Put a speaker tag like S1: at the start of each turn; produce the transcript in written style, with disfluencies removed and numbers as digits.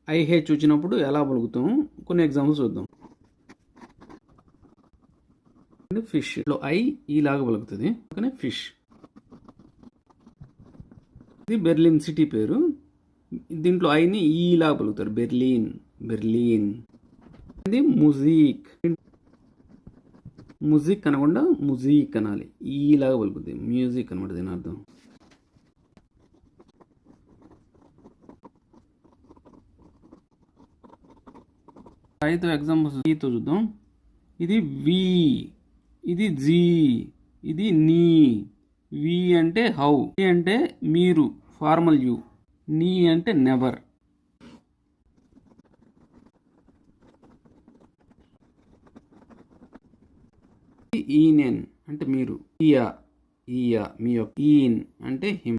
S1: IH వచ్చినప్పుడు ఎలా పలుకుతాం కొన్ని ఎగ్జాంపుల్స్ చూద్దాం. ఫిష్ లో ఈలాగా పలుకుతుంది, కానీ ఫిష్. ఇది బెర్లిన్ సిటీ పేరు, దీంట్లో ఐని ఈలాగా పలుకుతారు, బెర్లిన్, బెర్లిన్. ఇది ముజిక్, ముజిక్ అనకుండా ముజిక్ అనాలి, ఈలాగా పలుకుతుంది, మ్యూజిక్ అనమాట దీని అర్థం. ఐదు ఎగ్జాంపుల్స్ ఈతో చూద్దాం. ఇది వి, ఇది జీ, ఇది నీ. వి అంటే హౌ, వి అంటే మీరు, ఫార్మల్ యూ. నీ అంటే నెవర్. ఈనెన్ అంటే మీరు, ఇయా, ఇయా మీ యొక్క. ఈన్ అంటే హిమ్.